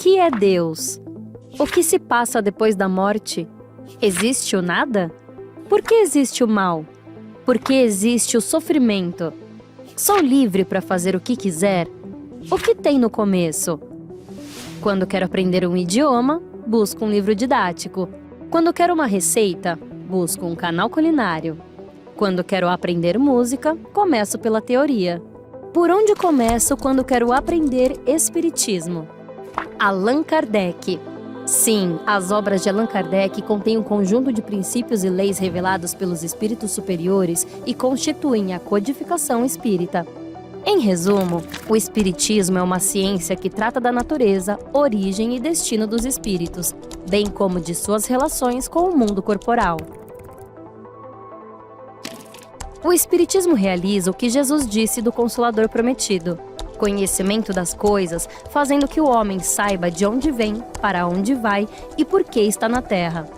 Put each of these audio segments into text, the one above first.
que é Deus? O que se passa depois da morte? Existe o nada? Por que existe o mal? Por que existe o sofrimento? Sou livre para fazer o que quiser? O que tem no começo? Quando quero aprender um idioma, busco um livro didático. Quando quero uma receita, busco um canal culinário. Quando quero aprender música, começo pela teoria. Por onde começo quando quero aprender espiritismo? Allan Kardec. Sim, as obras de Allan Kardec contêm um conjunto de princípios e leis revelados pelos espíritos superiores e constituem a codificação espírita. Em resumo, o espiritismo é uma ciência que trata da natureza, origem e destino dos espíritos, bem como de suas relações com o mundo corporal. O espiritismo realiza o que Jesus disse do Consolador prometido: conhecimento das coisas, fazendo que o homem saiba de onde vem, para onde vai e por que está na Terra.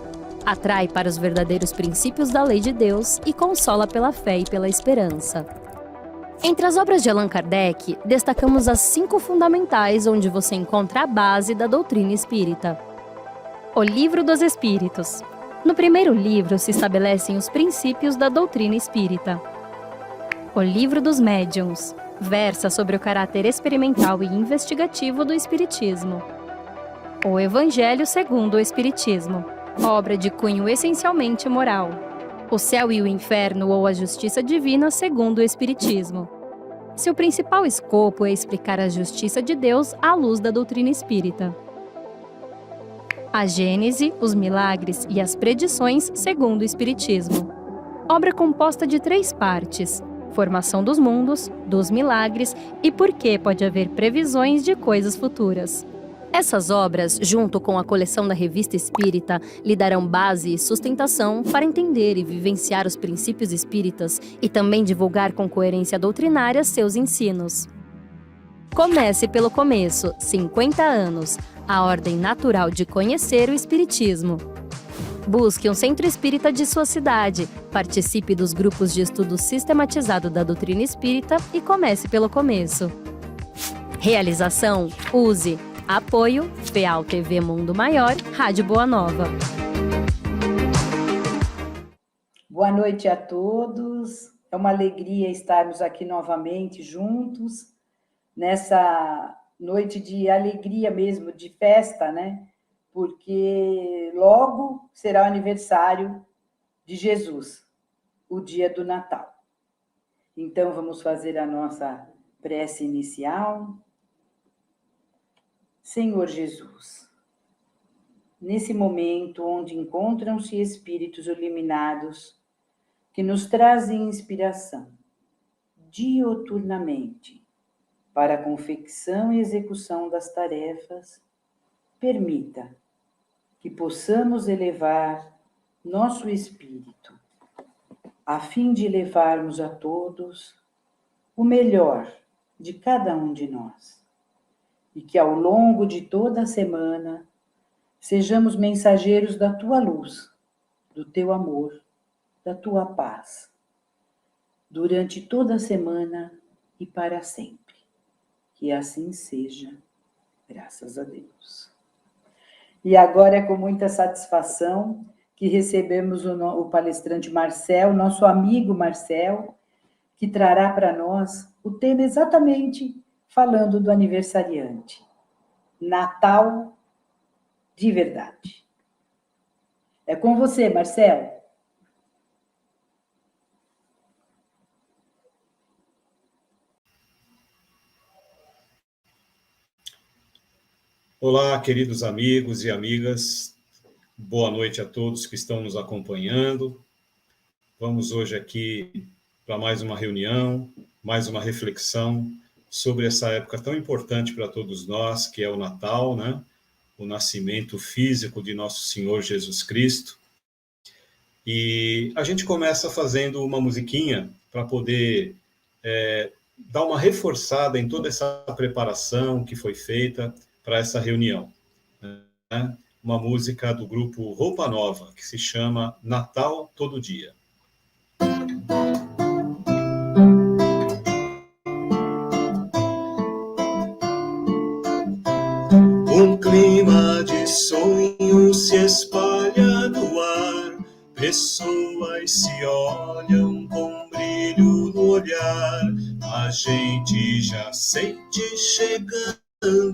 Atrai para os verdadeiros princípios da lei de Deus e consola pela fé e pela esperança. Entre as obras de Allan Kardec, destacamos as 5 fundamentais onde você encontra a base da doutrina espírita. O Livro dos Espíritos. No primeiro livro se estabelecem os princípios da doutrina espírita. O Livro dos Médiuns. Versa sobre o caráter experimental e investigativo do Espiritismo. O Evangelho segundo o Espiritismo. Obra de cunho essencialmente moral. O Céu e o Inferno ou a Justiça Divina segundo o Espiritismo. Seu principal escopo é explicar a justiça de Deus à luz da doutrina espírita. A Gênese, os milagres e as predições segundo o Espiritismo. Obra composta de 3 partes: formação dos mundos, dos milagres e por que pode haver previsões de coisas futuras. Essas obras, junto com a coleção da Revista Espírita, lhe darão base e sustentação para entender e vivenciar os princípios espíritas e também divulgar com coerência doutrinária seus ensinos. Comece pelo começo, 50 anos, a ordem natural de conhecer o Espiritismo. Busque um centro espírita de sua cidade, participe dos grupos de estudo sistematizado da doutrina espírita e comece pelo começo. Realização: use. Apoio: PEAL TV Mundo Maior, Rádio Boa Nova. Boa noite a todos. É uma alegria estarmos aqui novamente juntos, nessa noite de alegria mesmo, de festa, né? Porque logo será o aniversário de Jesus, o dia do Natal. Então, vamos fazer a nossa prece inicial. Senhor Jesus, nesse momento onde encontram-se espíritos iluminados que nos trazem inspiração dioturnamente para a confecção e execução das tarefas, permita que possamos elevar nosso espírito, a fim de levarmos a todos o melhor de cada um de nós. E que ao longo de toda a semana sejamos mensageiros da tua luz, do teu amor, da tua paz, durante toda a semana e para sempre. Que assim seja, graças a Deus. E agora é com muita satisfação que recebemos o palestrante Marcel, nosso amigo Marcel, que trará para nós o tema exatamente falando do aniversariante. Natal de verdade. É com você, Marcel. Olá, queridos amigos e amigas. Boa noite a todos que estão nos acompanhando. Vamos hoje aqui para mais uma reunião, mais uma reflexão sobre essa época tão importante para todos nós, que é o Natal, né? O nascimento físico de nosso Senhor Jesus Cristo. E a gente começa fazendo uma musiquinha para poder dar uma reforçada em toda essa preparação que foi feita para essa reunião, né? Uma música do grupo Roupa Nova, que se chama Natal Todo Dia. Um clima pessoas se olham com brilho no olhar, a gente já sente chegando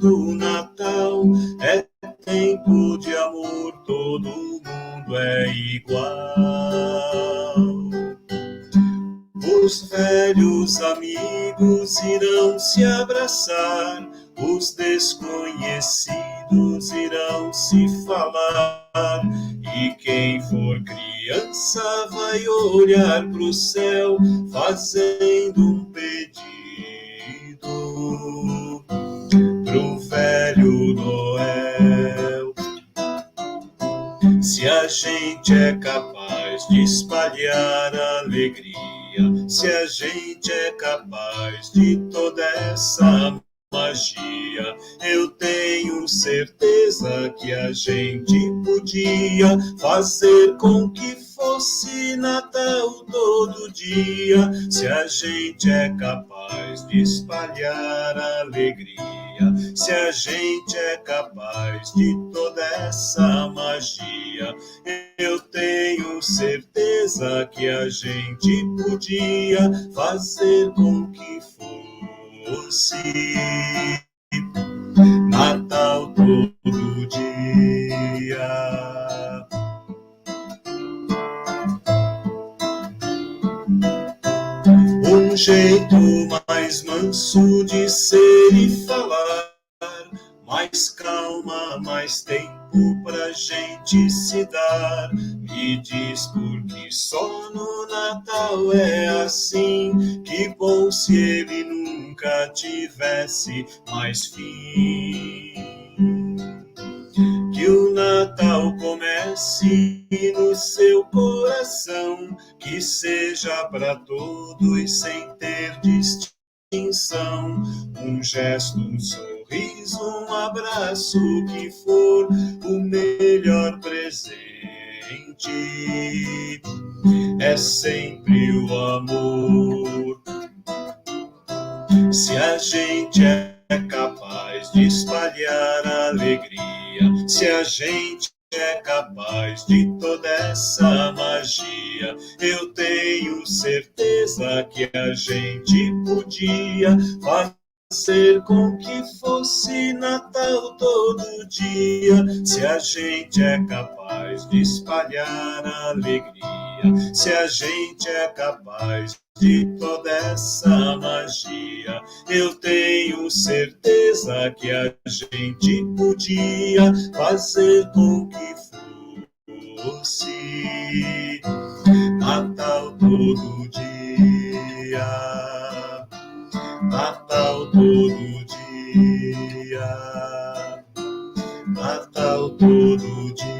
o Natal. É tempo de amor, todo mundo é igual. Os velhos amigos irão se abraçar, os desconhecidos irão se falar, e quem for criança vai olhar pro céu, fazendo um pedido pro velho Noel. Se a gente é capaz de espalhar alegria, se a gente é capaz de toda essa magia, eu tenho certeza que a gente podia fazer com que fosse Natal todo dia. Se a gente é capaz de espalhar alegria, se a gente é capaz de toda essa magia, eu tenho certeza que a gente podia fazer com que fosse Natal todo dia. Um jeito mais manso de ser e falar, mais calma, mais tempo pra gente se dar. Me diz por que só no Natal é assim, que bom se ele nunca tivesse mais fim. Que o Natal comece no seu coração, que seja para todos sem ter distinção. Um gesto, um sorriso, um abraço, que for o melhor presente. É sempre o amor. Se a gente é capaz de espalhar alegria, se a gente é capaz de toda essa magia, eu tenho certeza que a gente podia fazer com que fosse Natal todo dia. Se a gente é capaz de espalhar alegria, se a gente é capaz de toda essa magia, eu tenho certeza que a gente podia fazer com que fosse Natal todo dia, Natal todo dia, Natal todo dia.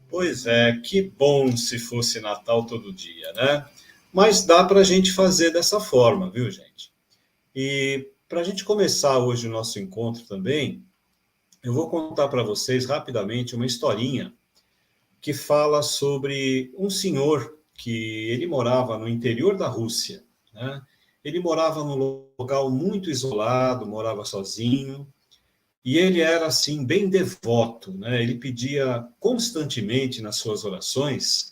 Pois é, que bom se fosse Natal todo dia, né? Mas dá para a gente fazer dessa forma, viu, gente? E para a gente começar hoje o nosso encontro também, eu vou contar para vocês rapidamente uma historinha que fala sobre um senhor que ele morava no interior da Rússia, né? Ele morava num local muito isolado, morava sozinho, e ele era, assim, bem devoto, né? Ele pedia constantemente nas suas orações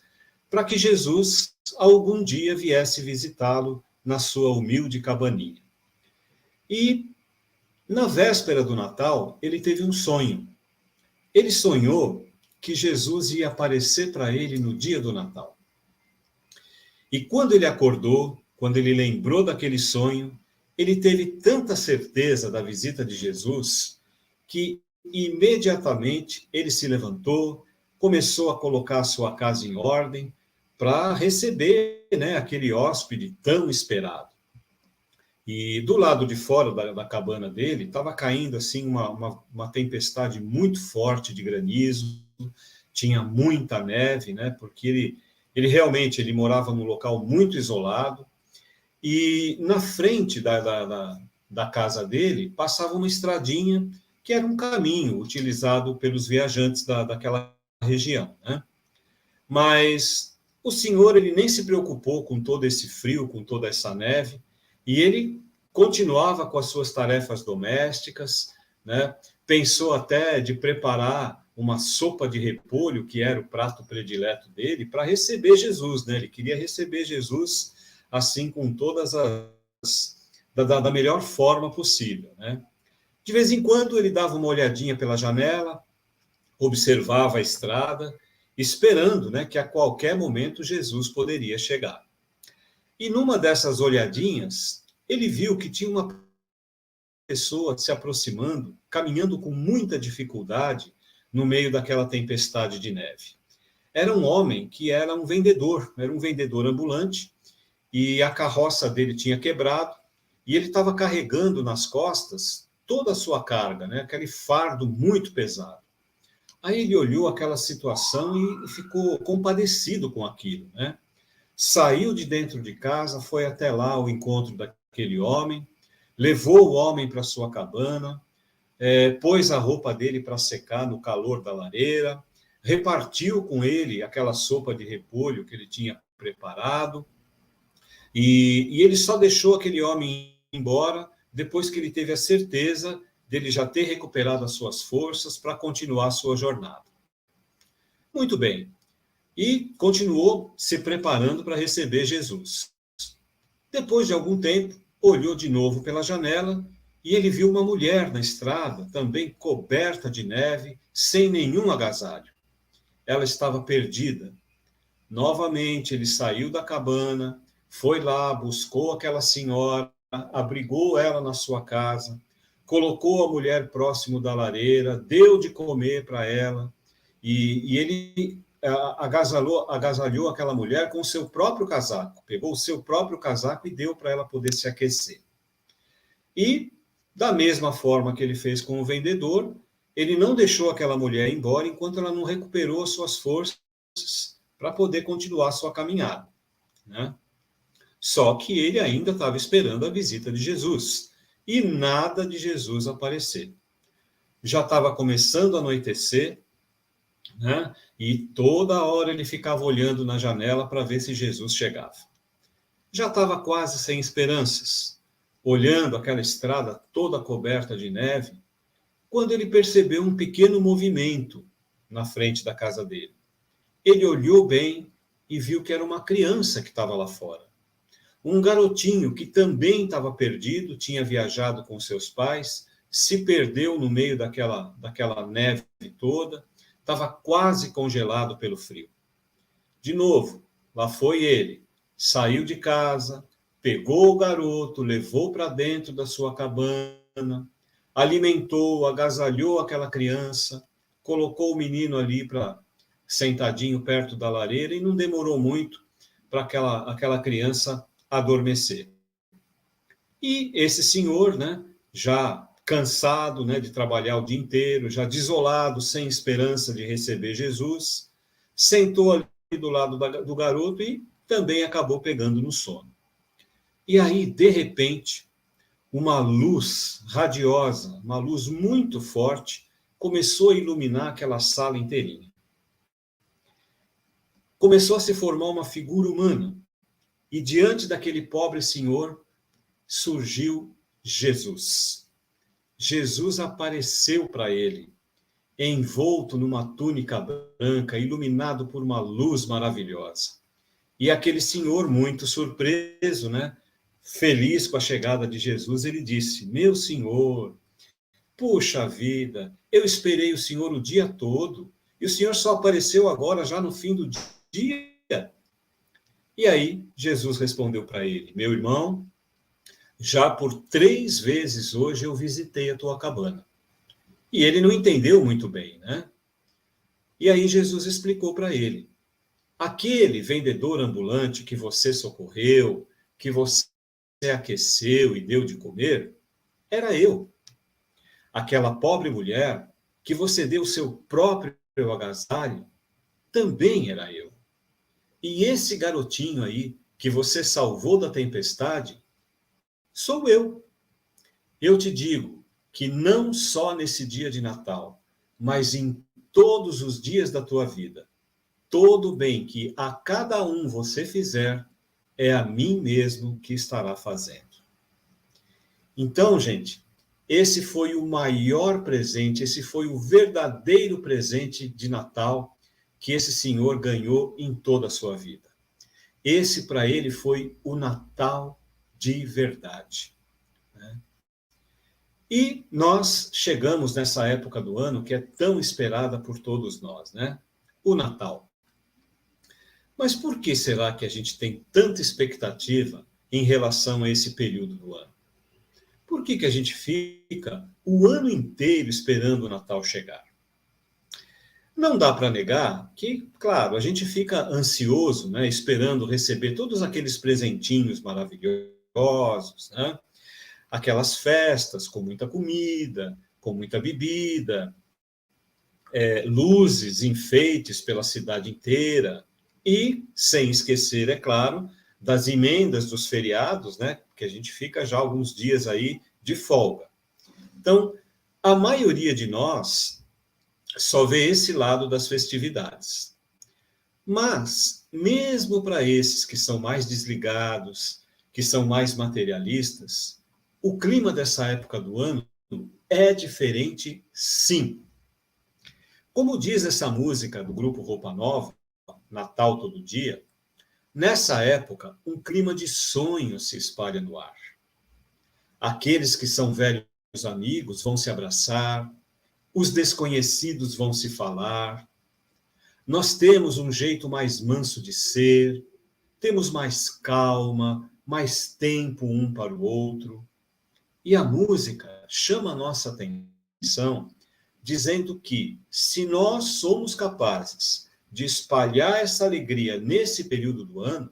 para que Jesus algum dia viesse visitá-lo na sua humilde cabaninha. E, na véspera do Natal, ele teve um sonho. Ele sonhou que Jesus ia aparecer para ele no dia do Natal. E quando ele acordou, quando ele lembrou daquele sonho, ele teve tanta certeza da visita de Jesus que imediatamente ele se levantou, começou a colocar a sua casa em ordem para receber, né, aquele hóspede tão esperado. E do lado de fora da cabana dele estava caindo assim uma tempestade muito forte de granizo, tinha muita neve, né, porque ele realmente morava num local muito isolado, e na frente da casa dele passava uma estradinha que era um caminho utilizado pelos viajantes daquela região, né? Mas o senhor, ele nem se preocupou com todo esse frio, com toda essa neve, e ele continuava com as suas tarefas domésticas, né? Pensou até de preparar uma sopa de repolho, que era o prato predileto dele, para receber Jesus, né? Ele queria receber Jesus assim, com todas da melhor forma possível, né? De vez em quando ele dava uma olhadinha pela janela, observava a estrada, esperando, né, que a qualquer momento Jesus poderia chegar. E numa dessas olhadinhas, ele viu que tinha uma pessoa se aproximando, caminhando com muita dificuldade no meio daquela tempestade de neve. Era um homem que era um vendedor ambulante, e a carroça dele tinha quebrado, e ele estava carregando nas costas toda a sua carga, né? Aquele fardo muito pesado. Aí ele olhou aquela situação e ficou compadecido com aquilo, né? Saiu de dentro de casa, foi até lá ao encontro daquele homem, levou o homem para sua cabana, pôs a roupa dele para secar no calor da lareira, repartiu com ele aquela sopa de repolho que ele tinha preparado, e ele só deixou aquele homem ir embora depois que ele teve a certeza dele já ter recuperado as suas forças para continuar a sua jornada. Muito bem. E continuou se preparando para receber Jesus. Depois de algum tempo, olhou de novo pela janela e ele viu uma mulher na estrada, também coberta de neve, sem nenhum agasalho. Ela estava perdida. Novamente, ele saiu da cabana, foi lá, buscou aquela senhora, abrigou ela na sua casa, colocou a mulher próximo da lareira, deu de comer para ela, e ele agasalhou aquela mulher com o seu próprio casaco, pegou o seu próprio casaco e deu para ela poder se aquecer. E, da mesma forma que ele fez com o vendedor, ele não deixou aquela mulher ir embora enquanto ela não recuperou as suas forças para poder continuar a sua caminhada, né? Só que ele ainda estava esperando a visita de Jesus, e nada de Jesus aparecer. Já estava começando a anoitecer, né? E toda hora ele ficava olhando na janela para ver se Jesus chegava. Já estava quase sem esperanças, olhando aquela estrada toda coberta de neve, quando ele percebeu um pequeno movimento na frente da casa dele. Ele olhou bem e viu que era uma criança que estava lá fora. Um garotinho que também estava perdido, tinha viajado com seus pais, se perdeu no meio daquela neve toda, estava quase congelado pelo frio. De novo, lá foi ele, saiu de casa, pegou o garoto, levou para dentro da sua cabana, alimentou, agasalhou aquela criança, colocou o menino ali sentadinho perto da lareira, e não demorou muito para aquela criança adormecer. E esse senhor, né, já cansado, né, de trabalhar o dia inteiro, já desolado, sem esperança de receber Jesus, sentou ali do lado do garoto e também acabou pegando no sono. E aí, de repente, uma luz radiosa, uma luz muito forte, começou a iluminar aquela sala inteirinha. Começou a se formar uma figura humana, e diante daquele pobre senhor surgiu Jesus. Jesus apareceu para ele, envolto numa túnica branca, iluminado por uma luz maravilhosa. E aquele senhor, muito surpreso, né, feliz com a chegada de Jesus, ele disse: meu senhor, puxa vida, eu esperei o senhor o dia todo, e o senhor só apareceu agora, já no fim do dia. E aí, Jesus respondeu para ele: meu irmão, já por 3 vezes hoje eu visitei a tua cabana. E ele não entendeu muito bem, né? E aí Jesus explicou para ele: aquele vendedor ambulante que você socorreu, que você aqueceu e deu de comer, era eu. Aquela pobre mulher que você deu seu próprio agasalho, também era eu. E esse garotinho aí, que você salvou da tempestade, sou eu. Eu te digo que não só nesse dia de Natal, mas em todos os dias da tua vida, todo bem que a cada um você fizer, é a mim mesmo que estará fazendo. Então, gente, esse foi o maior presente, esse foi o verdadeiro presente de Natal que esse senhor ganhou em toda a sua vida. Esse, para ele, foi o Natal de verdade. E nós chegamos nessa época do ano que é tão esperada por todos nós, né? O Natal. Mas por que será que a gente tem tanta expectativa em relação a esse período do ano? Por que a gente fica o ano inteiro esperando o Natal chegar? Não dá para negar que, claro, a gente fica ansioso, né, esperando receber todos aqueles presentinhos maravilhosos, né? Aquelas festas com muita comida, com muita bebida, luzes, enfeites pela cidade inteira, e, sem esquecer, é claro, das emendas dos feriados, né? Que a gente fica já alguns dias aí de folga. Então, a maioria de nós só vê esse lado das festividades. Mas, mesmo para esses que são mais desligados, que são mais materialistas, o clima dessa época do ano é diferente, sim. Como diz essa música do grupo Roupa Nova, Natal Todo Dia, nessa época, um clima de sonho se espalha no ar. Aqueles que são velhos amigos vão se abraçar, os desconhecidos vão se falar. Nós temos um jeito mais manso de ser, temos mais calma, mais tempo um para o outro. E a música chama a nossa atenção, dizendo que, se nós somos capazes de espalhar essa alegria nesse período do ano,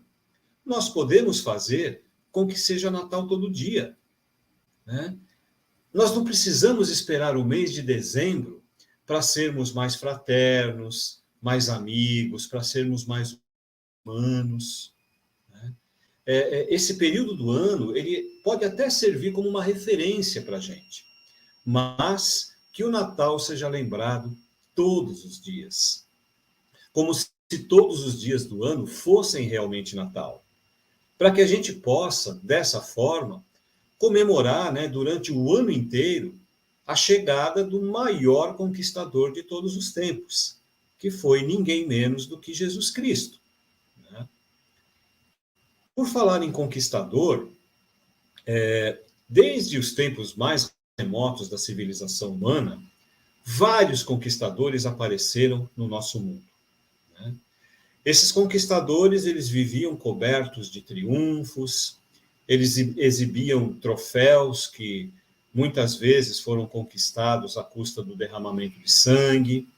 nós podemos fazer com que seja Natal todo dia, né? Nós não precisamos esperar o mês de dezembro para sermos mais fraternos, mais amigos, para sermos mais humanos, né? Esse período do ano, ele pode até servir como uma referência para a gente, mas que o Natal seja lembrado todos os dias, como se todos os dias do ano fossem realmente Natal, para que a gente possa, dessa forma, comemorar, né, durante o ano inteiro a chegada do maior conquistador de todos os tempos, que foi ninguém menos do que Jesus Cristo, né? Por falar em conquistador, desde os tempos mais remotos da civilização humana, vários conquistadores apareceram no nosso mundo, né? Esses conquistadores, eles viviam cobertos de triunfos, eles exibiam troféus que muitas vezes foram conquistados à custa do derramamento de sangue,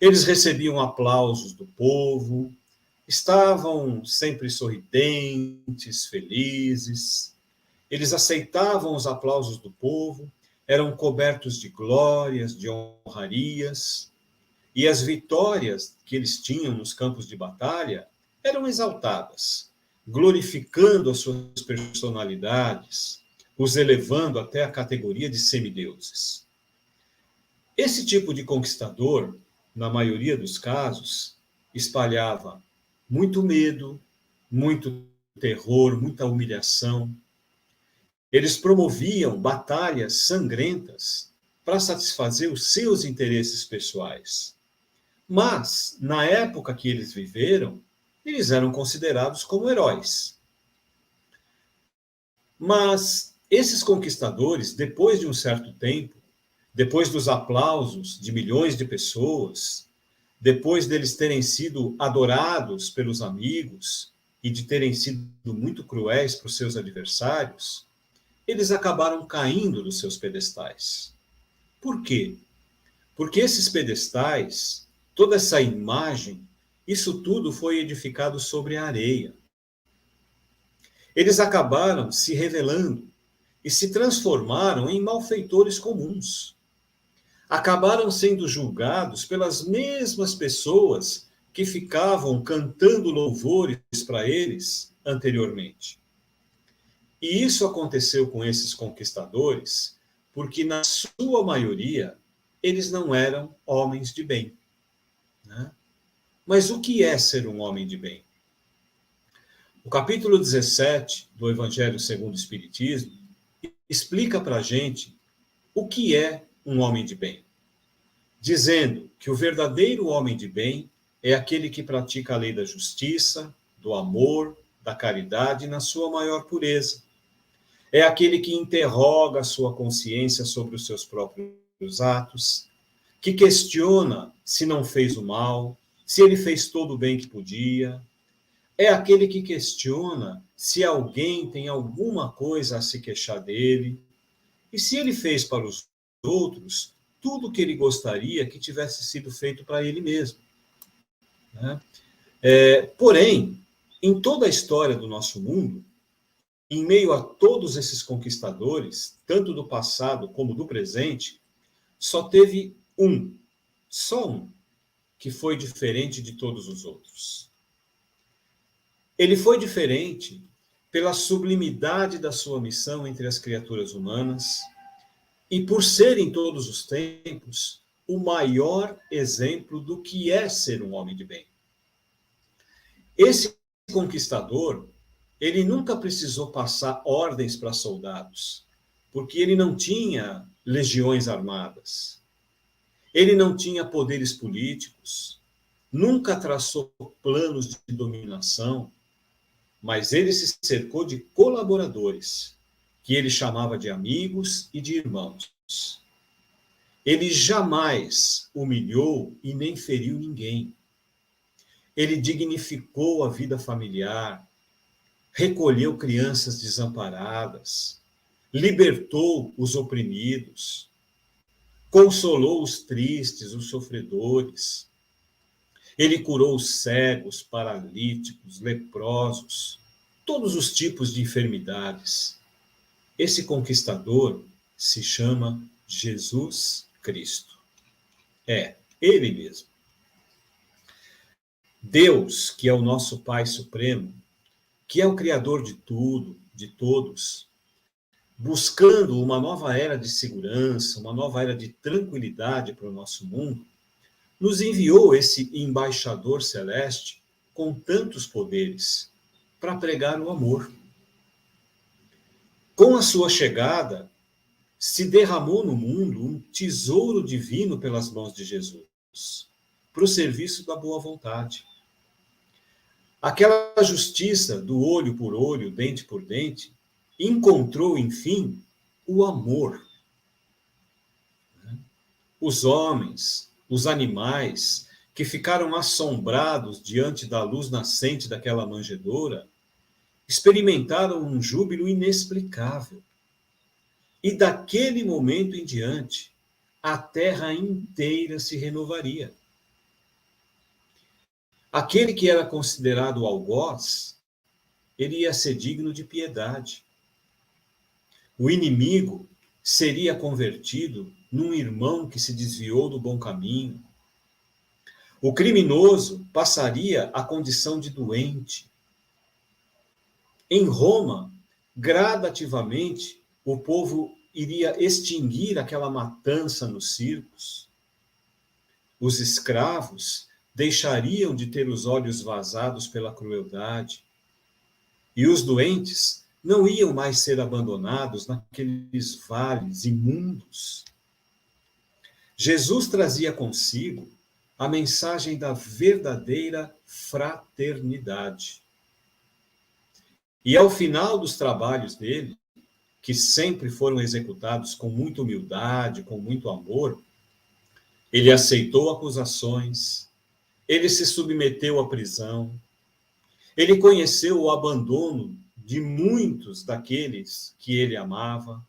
eles recebiam aplausos do povo, estavam sempre sorridentes, felizes, eles aceitavam os aplausos do povo, eram cobertos de glórias, de honrarias, e as vitórias que eles tinham nos campos de batalha eram exaltadas, glorificando as suas personalidades, os elevando até a categoria de semideuses. Esse tipo de conquistador, na maioria dos casos, espalhava muito medo, muito terror, muita humilhação. Eles promoviam batalhas sangrentas para satisfazer os seus interesses pessoais. Mas, na época que eles viveram, eles eram considerados como heróis. Mas esses conquistadores, depois de um certo tempo, depois dos aplausos de milhões de pessoas, depois deles terem sido adorados pelos amigos e de terem sido muito cruéis para os seus adversários, eles acabaram caindo dos seus pedestais. Por quê? Porque esses pedestais, toda essa imagem, isso tudo foi edificado sobre a areia. Eles acabaram se revelando e se transformaram em malfeitores comuns. Acabaram sendo julgados pelas mesmas pessoas que ficavam cantando louvores para eles anteriormente. E isso aconteceu com esses conquistadores porque, na sua maioria, eles não eram homens de bem, né? Mas o que é ser um homem de bem? O capítulo 17 do Evangelho segundo o Espiritismo explica para a gente o que é um homem de bem, dizendo que o verdadeiro homem de bem é aquele que pratica a lei da justiça, do amor, da caridade na sua maior pureza. É aquele que interroga a sua consciência sobre os seus próprios atos, que questiona se não fez o mal, se ele fez todo o bem que podia. É aquele que questiona se alguém tem alguma coisa a se queixar dele, e se ele fez para os outros tudo o que ele gostaria que tivesse sido feito para ele mesmo, né? Porém, em toda a história do nosso mundo, em meio a todos esses conquistadores, tanto do passado como do presente, só teve só um, que foi diferente de todos os outros. Ele foi diferente pela sublimidade da sua missão entre as criaturas humanas e por ser em todos os tempos o maior exemplo do que é ser um homem de bem. Esse conquistador, ele nunca precisou passar ordens para soldados, porque ele não tinha legiões armadas, ele não tinha poderes políticos, nunca traçou planos de dominação, mas ele se cercou de colaboradores, que ele chamava de amigos e de irmãos. Ele jamais humilhou e nem feriu ninguém. Ele dignificou a vida familiar, recolheu crianças desamparadas, libertou os oprimidos, consolou os tristes, os sofredores. Ele curou os cegos, paralíticos, leprosos, todos os tipos de enfermidades. Esse conquistador se chama Jesus Cristo. É, ele mesmo. Deus, que é o nosso Pai Supremo, que é o Criador de tudo, de todos, buscando uma nova era de segurança, uma nova era de tranquilidade para o nosso mundo, nos enviou esse embaixador celeste com tantos poderes para pregar o amor. Com a sua chegada, se derramou no mundo um tesouro divino pelas mãos de Jesus, para o serviço da boa vontade. Aquela justiça do olho por olho, dente por dente, encontrou, enfim, o amor. Os homens, os animais, que ficaram assombrados diante da luz nascente daquela manjedoura, experimentaram um júbilo inexplicável. E daquele momento em diante, a terra inteira se renovaria. Aquele que era considerado algoz, ele ia ser digno de piedade. O inimigo seria convertido num irmão que se desviou do bom caminho. O criminoso passaria à condição de doente. Em Roma, gradativamente, o povo iria extinguir aquela matança nos circos. Os escravos deixariam de ter os olhos vazados pela crueldade. E os doentes não iam mais ser abandonados naqueles vales imundos. Jesus trazia consigo a mensagem da verdadeira fraternidade. E ao final dos trabalhos dele, que sempre foram executados com muita humildade, com muito amor, ele aceitou acusações, ele se submeteu à prisão, ele conheceu o abandono de muitos daqueles que ele amava,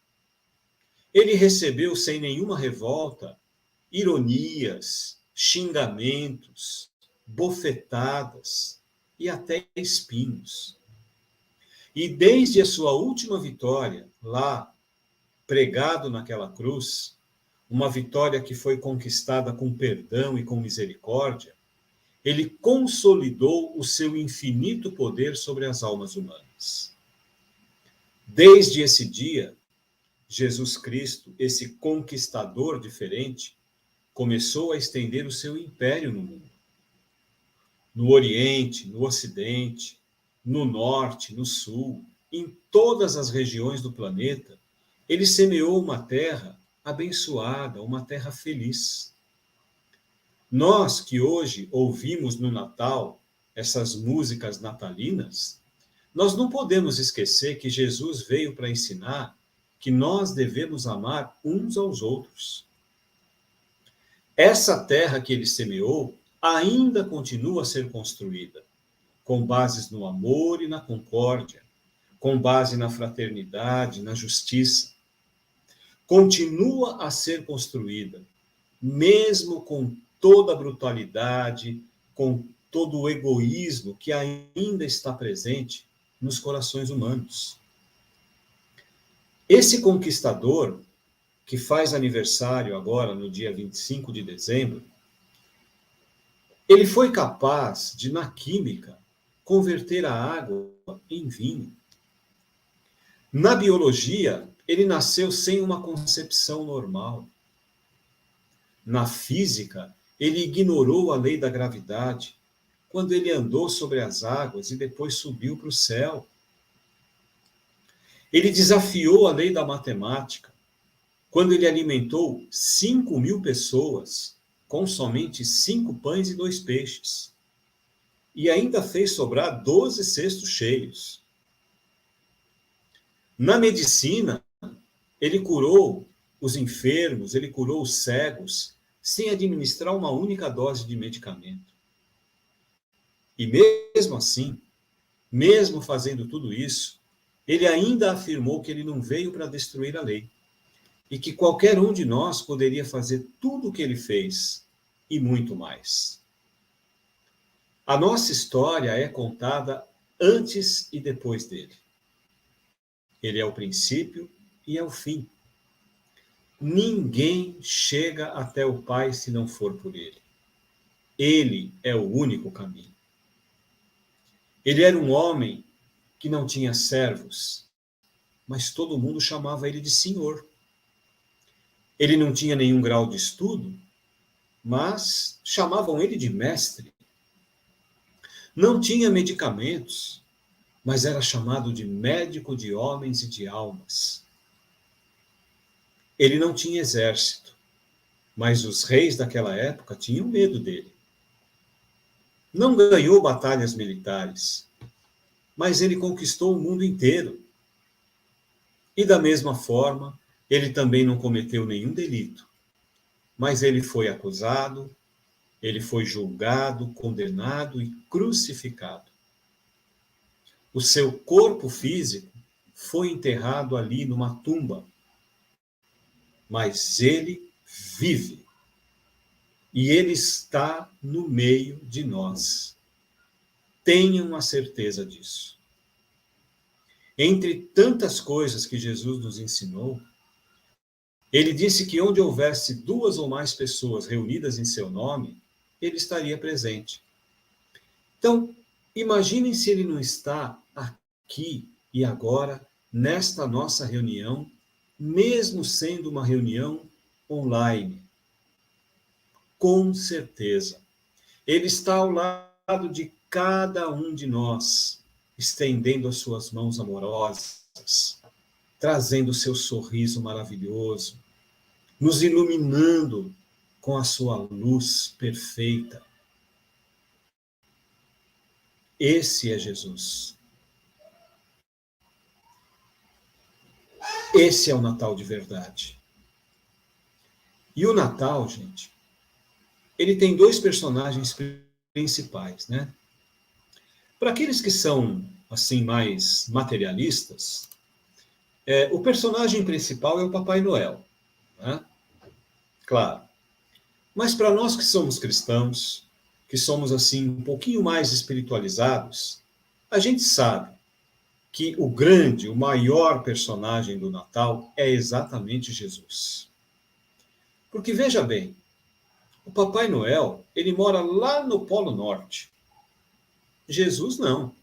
ele recebeu sem nenhuma revolta ironias, xingamentos, bofetadas e até espinhos. E desde a sua última vitória, lá, pregado naquela cruz, uma vitória que foi conquistada com perdão e com misericórdia, ele consolidou o seu infinito poder sobre as almas humanas. Desde esse dia, Jesus Cristo, esse conquistador diferente, começou a estender o seu império no mundo. No Oriente, no Ocidente, no Norte, no Sul, em todas as regiões do planeta, ele semeou uma terra abençoada, uma terra feliz. Nós que hoje ouvimos no Natal essas músicas natalinas, nós não podemos esquecer que Jesus veio para ensinar que nós devemos amar uns aos outros. Essa terra que ele semeou ainda continua a ser construída, com bases no amor e na concórdia, com base na fraternidade, na justiça. Continua a ser construída, mesmo com toda a brutalidade, com todo o egoísmo que ainda está presente nos corações humanos. Esse conquistador, que faz aniversário agora no dia 25 de dezembro, ele foi capaz de, na química, converter a água em vinho. Na biologia, ele nasceu sem uma concepção normal. Na física, ele ignorou a lei da gravidade, quando ele andou sobre as águas e depois subiu para o céu. Ele desafiou a lei da matemática, quando ele alimentou 5.000 pessoas com somente 5 pães e 2 peixes. E ainda fez sobrar 12 cestos cheios. Na medicina, ele curou os enfermos, ele curou os cegos, sem administrar uma única dose de medicamento. E mesmo assim, mesmo fazendo tudo isso, ele ainda afirmou que ele não veio para destruir a lei, e que qualquer um de nós poderia fazer tudo o que ele fez, e muito mais. A nossa história é contada antes e depois dele. Ele é o princípio e é o fim. Ninguém chega até o Pai se não for por ele. Ele é o único caminho. Ele era um homem que não tinha servos, mas todo mundo chamava ele de Senhor. Ele não tinha nenhum grau de estudo, mas chamavam ele de mestre. Não tinha medicamentos, mas era chamado de médico de homens e de almas. Ele não tinha exército, mas os reis daquela época tinham medo dele. Não ganhou batalhas militares, mas ele conquistou o mundo inteiro. E da mesma forma, ele também não cometeu nenhum delito, mas ele foi acusado, ele foi julgado, condenado e crucificado. O seu corpo físico foi enterrado ali numa tumba, mas ele vive. E ele está no meio de nós. Tenham a certeza disso. Entre tantas coisas que Jesus nos ensinou, ele disse que onde houvesse 2 ou mais pessoas reunidas em seu nome, ele estaria presente. Então, imaginem se ele não está aqui e agora, nesta nossa reunião, mesmo sendo uma reunião online. Com certeza, ele está ao lado de cada um de nós, estendendo as suas mãos amorosas, trazendo o seu sorriso maravilhoso, nos iluminando com a sua luz perfeita. Esse é Jesus. Esse é o Natal de verdade. E o Natal, gente, ele tem 2 personagens principais, né? Para aqueles que são, assim, mais materialistas, o personagem principal é o Papai Noel, né? Claro. Mas para nós que somos cristãos, que somos, assim, um pouquinho mais espiritualizados, a gente sabe que o grande, o maior personagem do Natal é exatamente Jesus. Porque, veja bem, o Papai Noel, ele mora lá no Polo Norte. Jesus não.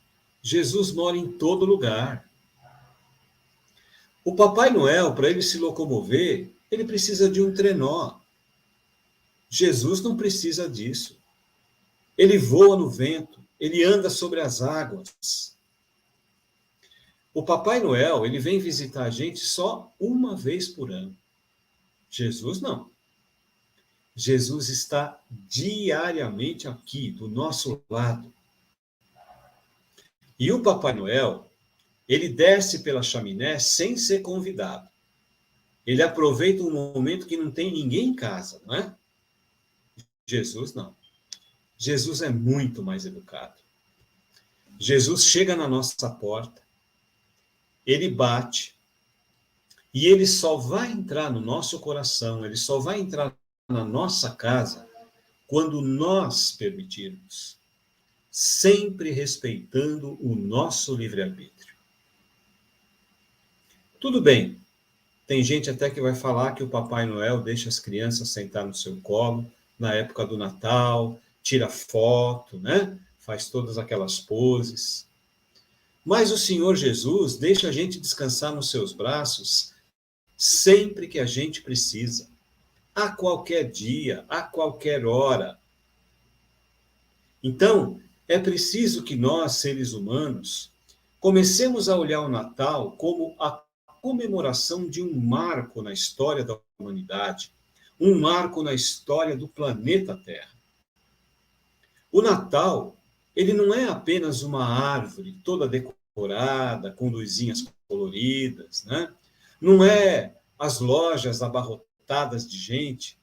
Jesus mora em todo lugar. O Papai Noel, para ele se locomover, ele precisa de um trenó. Jesus não precisa disso. Ele voa no vento, ele anda sobre as águas. O Papai Noel, ele vem visitar a gente só uma vez por ano. Jesus não. Jesus está diariamente aqui, do nosso lado. E o Papai Noel, ele desce pela chaminé sem ser convidado. Ele aproveita um momento que não tem ninguém em casa, não é? Jesus não. Jesus é muito mais educado. Jesus chega na nossa porta, ele bate, e ele só vai entrar no nosso coração, ele só vai entrar na nossa casa quando nós permitirmos, sempre respeitando o nosso livre-arbítrio. Tudo bem, tem gente até que vai falar que o Papai Noel deixa as crianças sentar no seu colo na época do Natal, tira foto, né? Faz todas aquelas poses. Mas o Senhor Jesus deixa a gente descansar nos seus braços sempre que a gente precisa, a qualquer dia, a qualquer hora. Então, é preciso que nós, seres humanos, comecemos a olhar o Natal como a comemoração de um marco na história da humanidade, um marco na história do planeta Terra. O Natal, ele não é apenas uma árvore toda decorada, com luzinhas coloridas, né? Não é as lojas abarrotadas de gente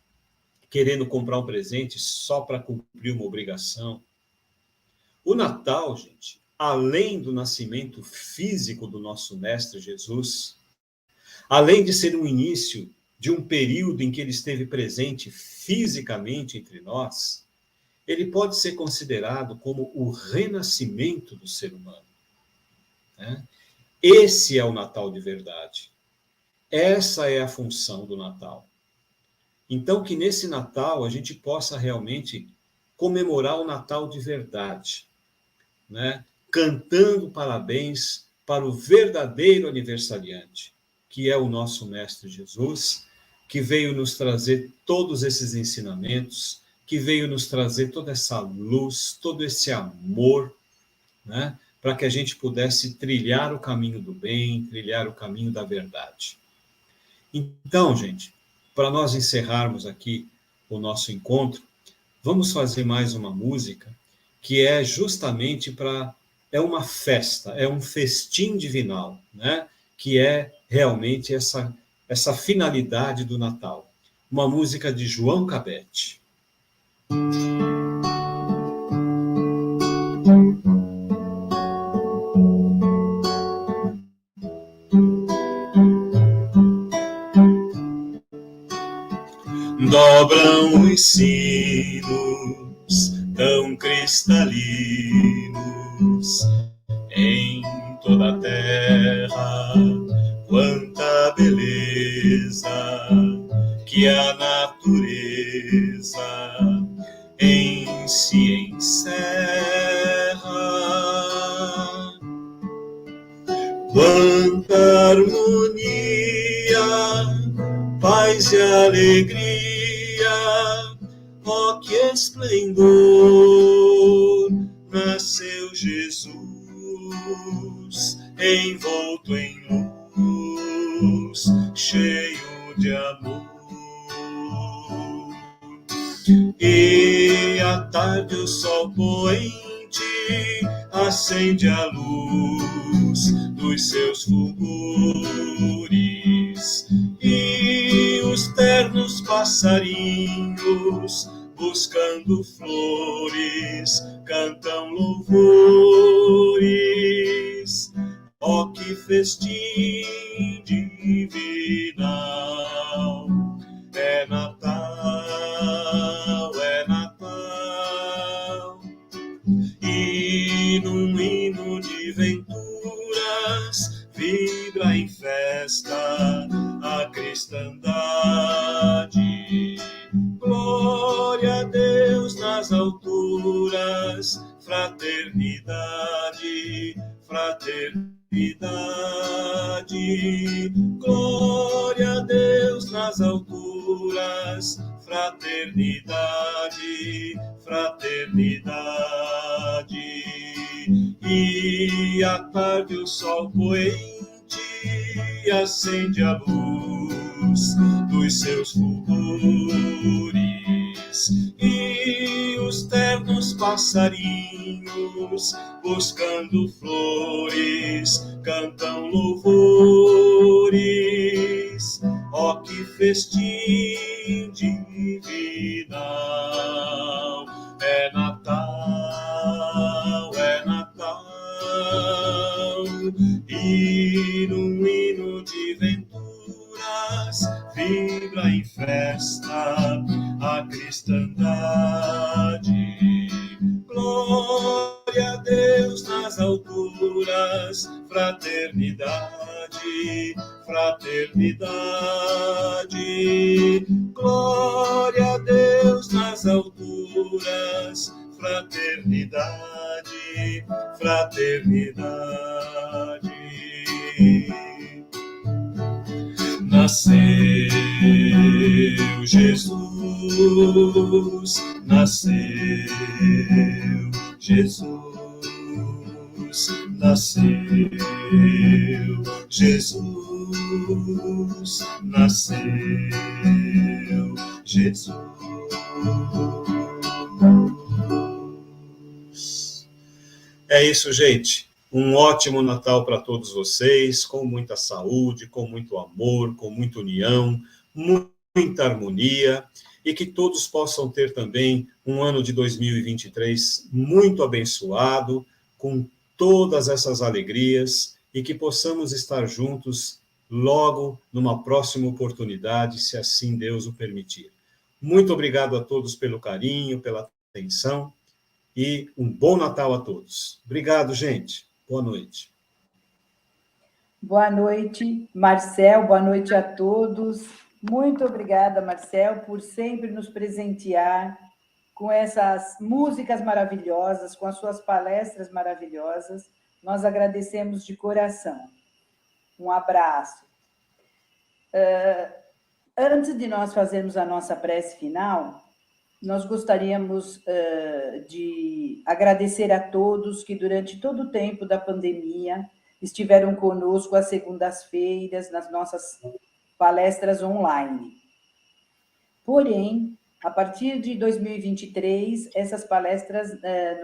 querendo comprar um presente só para cumprir uma obrigação. O Natal, gente, além do nascimento físico do nosso Mestre Jesus, além de ser um início de um período em que ele esteve presente fisicamente entre nós, ele pode ser considerado como o renascimento do ser humano, né? Esse é o Natal de verdade. Essa é a função do Natal. Então, que nesse Natal a gente possa realmente comemorar o Natal de verdade, né? Cantando parabéns para o verdadeiro aniversariante, que é o nosso Mestre Jesus, que veio nos trazer todos esses ensinamentos, que veio nos trazer toda essa luz, todo esse amor, né? Para que a gente pudesse trilhar o caminho do bem, trilhar o caminho da verdade. Então, gente, para nós encerrarmos aqui o nosso encontro, vamos fazer mais uma música que é justamente é uma festa, é um festim divinal, né? Que é realmente essa finalidade do Natal. Uma música de João Cabete. Dobram os sinos tão cristalinos em toda a terra, quanta beleza que a natureza em si encerra, quanta harmonia, paz e alegria, ó que esplendor, nasceu Jesus, envolto em luz, cheio de amor. E à tarde o sol poente acende a luz dos seus fulgores, e os ternos passarinhos, buscando flores, cantam louvores. Ó que festim divinal, é Natal, é Natal. E num hino de venturas vibra em festa a cristandade. Glória a Deus nas alturas, fraternidade, fraternidade. Glória a Deus nas alturas, fraternidade, fraternidade. E à tarde o sol poente acende a luz luz dos seus fulgores, e os ternos passarinhos, buscando flores, cantam louvores. Ó, que festim divinal! É Natal, é Natal, e num hino de venturas vibra em festa a cristandade. Glória a Deus nas alturas, fraternidade, fraternidade. Glória a Deus nas alturas, fraternidade, fraternidade. Nasceu Jesus, nasceu Jesus, nasceu Jesus, nasceu Jesus. É isso, gente. Um ótimo Natal para todos vocês, com muita saúde, com muito amor, com muita união, muita harmonia, e que todos possam ter também um ano de 2023 muito abençoado, com todas essas alegrias, e que possamos estar juntos logo numa próxima oportunidade, se assim Deus o permitir. Muito obrigado a todos pelo carinho, pela atenção, e um bom Natal a todos. Obrigado, gente. Boa noite. Boa noite, Marcel. Boa noite a todos. Muito obrigada, Marcel, por sempre nos presentear com essas músicas maravilhosas, com as suas palestras maravilhosas. Nós agradecemos de coração. Um abraço. Antes de nós fazermos a nossa prece final, nós gostaríamos de agradecer a todos que, durante todo o tempo da pandemia, estiveram conosco às segundas-feiras, nas nossas palestras online. Porém, a partir de 2023, essas palestras,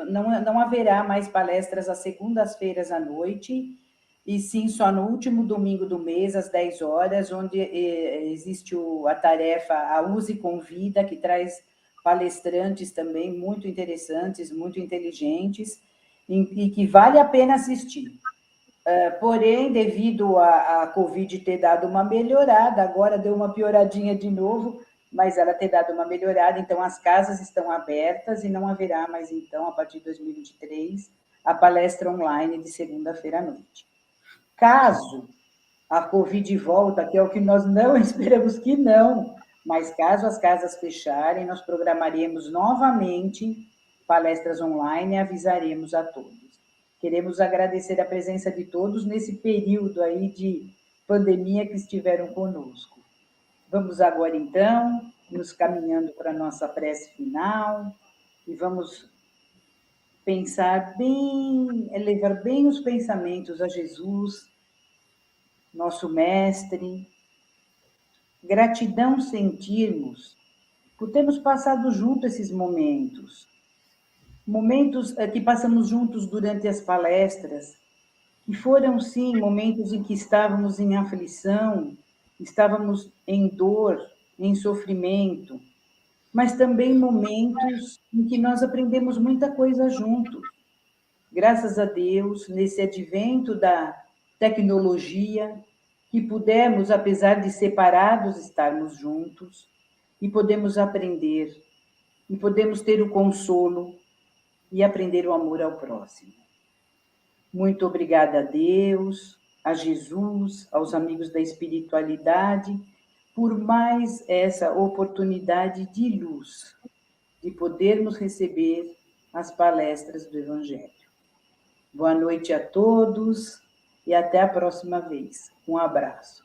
não haverá mais palestras às segundas-feiras à noite, e sim só no último domingo do mês, às 10 horas, onde existe a tarefa A Use Convida, que traz palestrantes também muito interessantes, muito inteligentes, e que vale a pena assistir. Porém, devido a Covid ter dado uma melhorada, agora deu uma pioradinha de novo, mas ela ter dado uma melhorada, então as casas estão abertas e não haverá mais, então, a partir de 2023, a palestra online de segunda-feira à noite. Caso a Covid volta, que é o que nós não esperamos que não, mas caso as casas fecharem, nós programaremos novamente palestras online e avisaremos a todos. Queremos agradecer a presença de todos nesse período aí de pandemia que estiveram conosco. Vamos agora, então, nos caminhando para a nossa prece final e vamos pensar bem, elevar bem os pensamentos a Jesus, nosso Mestre. Gratidão sentirmos por termos passado junto esses momentos que passamos juntos durante as palestras, que foram, sim, momentos em que estávamos em aflição, estávamos em dor, em sofrimento, mas também momentos em que nós aprendemos muita coisa juntos. Graças a Deus, nesse advento da tecnologia, que pudemos, apesar de separados, estarmos juntos, e podemos aprender, e podemos ter o consolo e aprender o amor ao próximo. Muito obrigada a Deus, a Jesus, aos amigos da espiritualidade, por mais essa oportunidade de luz, de podermos receber as palestras do Evangelho. Boa noite a todos e até a próxima vez. Um abraço.